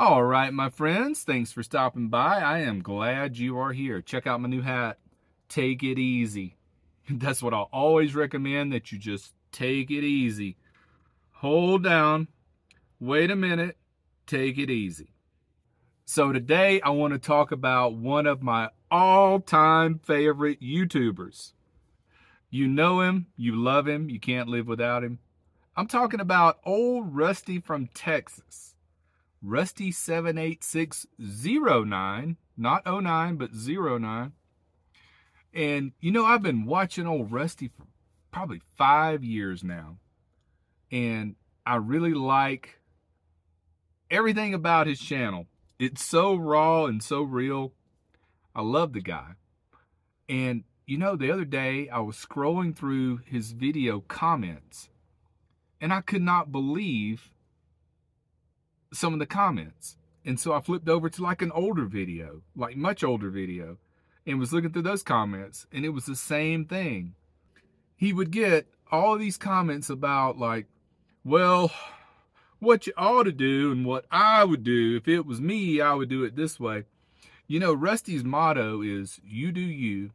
All right, my friends, thanks for stopping by. I am glad you are here. Check out my new hat. Take it easy. That's what I'll always recommend, that you just take it easy. Hold down, wait a minute, take it easy. So today I want to talk about one of my all-time favorite YouTubers. You know him, you love him, you can't live without him. I'm talking about old Rusty from Texas. Rusty 78609, not '09, but '09. And I've been watching old Rusty for probably 5 years now. And I really like everything about his channel. It's so raw and so real. I love the guy. And the other day I was scrolling through his video comments and I could not believe some of the comments. And so I flipped over to like an older video, like much older video, and was looking through those comments, and it was the same thing. He would get all of these comments about like, well, what you ought to do and what I would do. If it was me, I would do it this way. Rusty's motto is you do you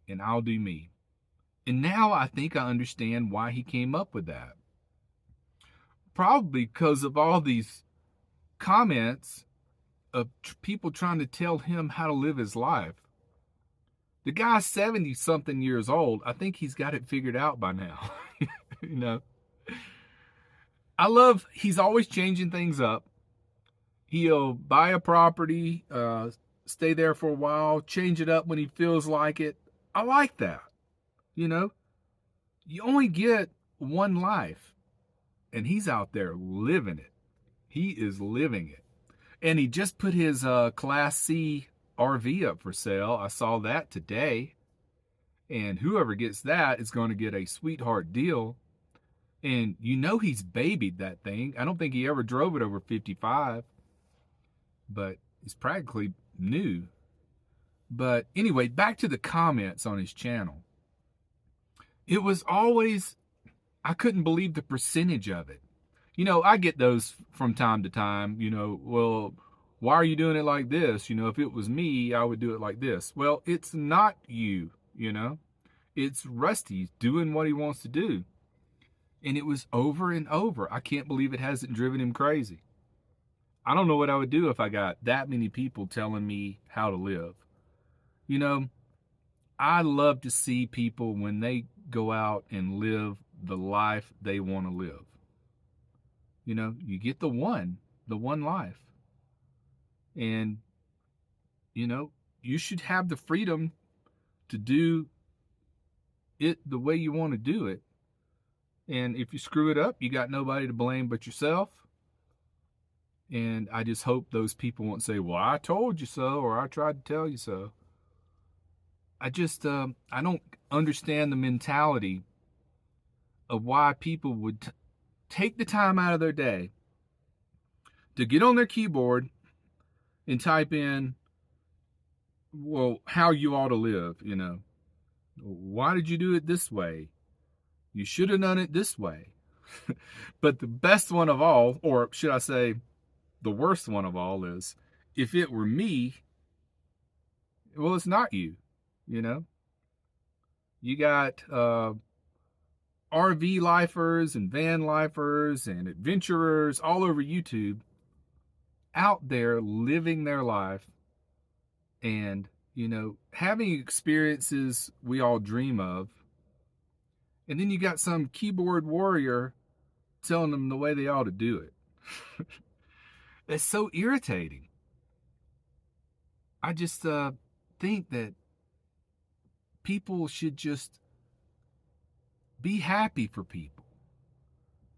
and I'll do me. And now I think I understand why he came up with that. Probably because of all these comments of people trying to tell him how to live his life. The guy's 70 something years old. I think he's got it figured out by now. you know, he's always changing things up. He'll buy a property, stay there for a while, change it up when he feels like it. I like that. You only get one life, and he's out there living it. He is living it. And he just put his Class C RV up for sale. I saw that today. And whoever gets that is going to get a sweetheart deal. And he's babied that thing. I don't think he ever drove it over 55. But it's practically new. But anyway, back to the comments on his channel. It was always, I couldn't believe the percentage of it. I get those from time to time, well, why are you doing it like this? If it was me, I would do it like this. Well, it's not you, it's Rusty doing what he wants to do. And it was over and over. I can't believe it hasn't driven him crazy. I don't know what I would do if I got that many people telling me how to live. I love to see people when they go out and live the life they want to live. You get the one life. And, you should have the freedom to do it the way you want to do it. And if you screw it up, you got nobody to blame but yourself. And I just hope those people won't say, well, I told you so, or I tried to tell you so. I don't understand the mentality of why people would take the time out of their day to get on their keyboard and type in, well, how you ought to live, Why did you do it this way? You should have done it this way. But the best one of all, or should I say the worst one of all, is if it were me, well, it's not you, You got RV lifers and van lifers and adventurers all over YouTube out there living their life and, having experiences we all dream of. And then you got some keyboard warrior telling them the way they ought to do it. It's so irritating. I just think that people should just be happy for people.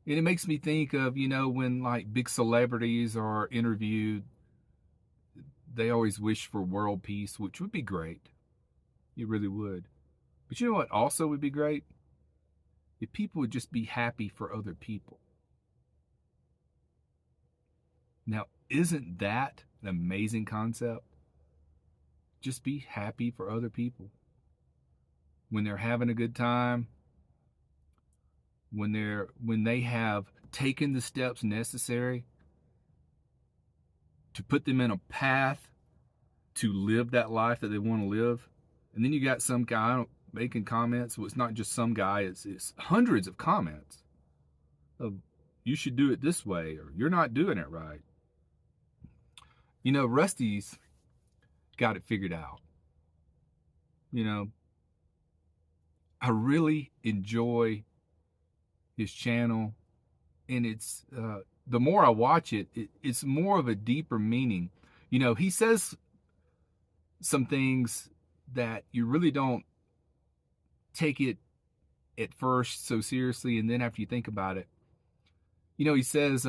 And it makes me think of, when like big celebrities are interviewed, they always wish for world peace, which would be great. It really would. But you know what also would be great? If people would just be happy for other people. Now, isn't that an amazing concept? Just be happy for other people. When they're having a good time, when they have taken the steps necessary to put them in a path to live that life that they want to live. And then you got some guy making comments. Well, it's not just some guy, it's hundreds of comments of, you should do it this way, or you're not doing it right. You know, Rusty's got it figured out. You know, I really enjoy his channel, and it's the more I watch it, it's more of a deeper meaning. You know, he says some things that you really don't take it at first so seriously, and then after you think about it, you know, he says,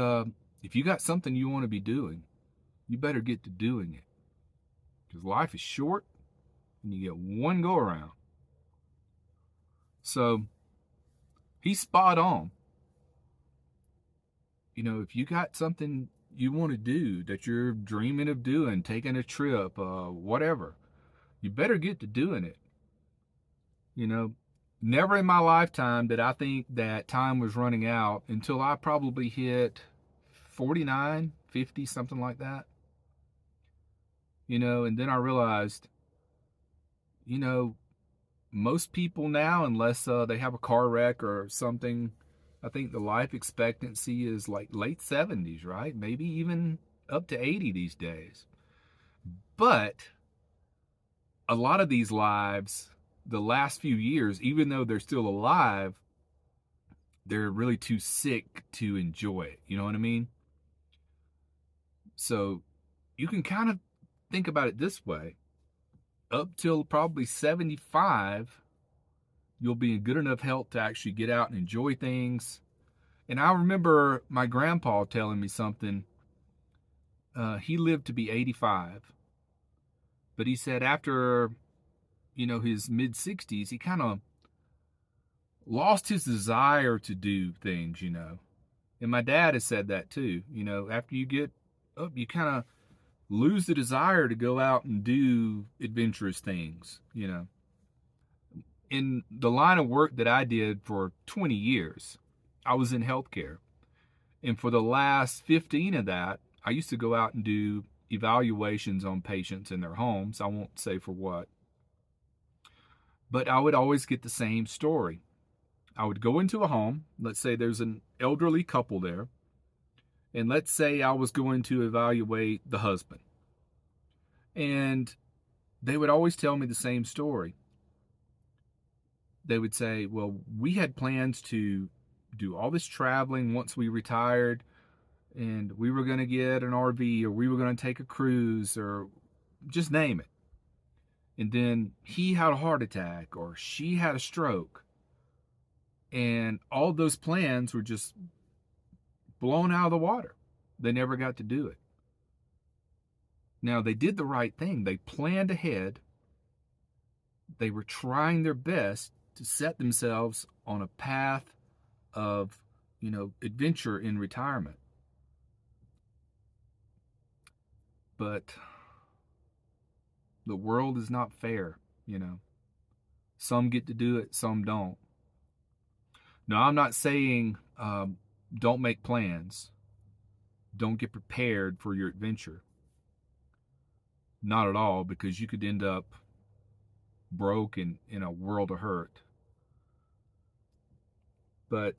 if you got something you want to be doing, you better get to doing it, because life is short and you get one go around. So he's spot on. You know, if you got something you want to do that you're dreaming of doing, taking a trip, whatever, you better get to doing it. You know, never in my lifetime did I think that time was running out until I probably hit 49, 50, something like that. You know, and then I realized, you know, most people now, unless they have a car wreck or something, I think the life expectancy is like late 70s, right? Maybe even up to 80 these days. But a lot of these lives, the last few years, even though they're still alive, they're really too sick to enjoy it. You know what I mean? So you can kind of think about it this way. Up till probably 75, you'll be in good enough health to actually get out and enjoy things. And I remember my grandpa telling me something. He lived to be 85. But he said after, you know, his mid-60s, he kind of lost his desire to do things, you know. And my dad has said that too. You know, after you get up, you kind of lose the desire to go out and do adventurous things, you know. In the line of work that I did for 20 years, I was in healthcare. And for the last 15 of that, I used to go out and do evaluations on patients in their homes. I won't say for what. But I would always get the same story. I would go into a home. Let's say there's an elderly couple there. And let's say I was going to evaluate the husband. And they would always tell me the same story. They would say, well, we had plans to do all this traveling once we retired, and we were going to get an RV, or we were going to take a cruise, or just name it. And then he had a heart attack, or she had a stroke. And all those plans were just blown out of the water. They never got to do it. Now, they did the right thing. They planned ahead. They were trying their best to set themselves on a path of, you know, adventure in retirement. But the world is not fair, you know. Some get to do it, some don't. Now, I'm not saying don't make plans. Don't get prepared for your adventure. Not at all, because you could end up broke and in a world of hurt. But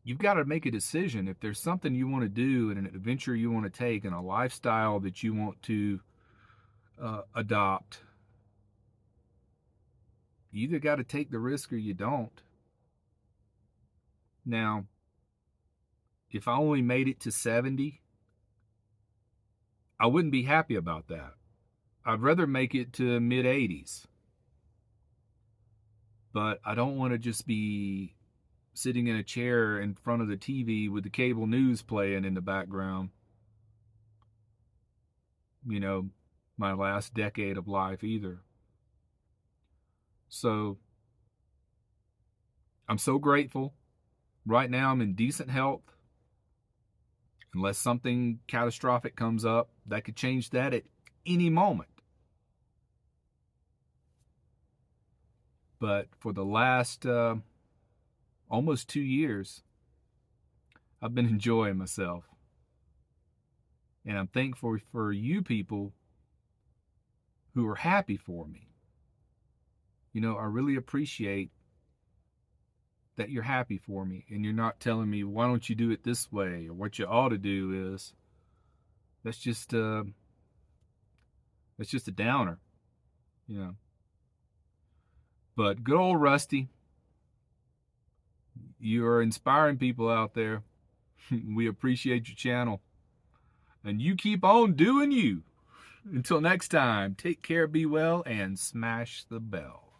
you've got to make a decision. If there's something you want to do and an adventure you want to take and a lifestyle that you want to adopt, you either got to take the risk or you don't. Now, if I only made it to 70, I wouldn't be happy about that. I'd rather make it to mid 80s. But I don't want to just be sitting in a chair in front of the TV with the cable news playing in the background. You know, my last decade of life either. So I'm so grateful. Right now I'm in decent health. Unless something catastrophic comes up, that could change that at any moment. But for the last almost 2 years, I've been enjoying myself. And I'm thankful for you people who are happy for me. You know, I really appreciate that you're happy for me and you're not telling me, why don't you do it this way, or what you ought to do is. That's just uh that's just a downer, you know. But good old Rusty, you are inspiring people out there. We appreciate your channel. And you keep on doing you. Until next time, take care, be well, and smash the bell.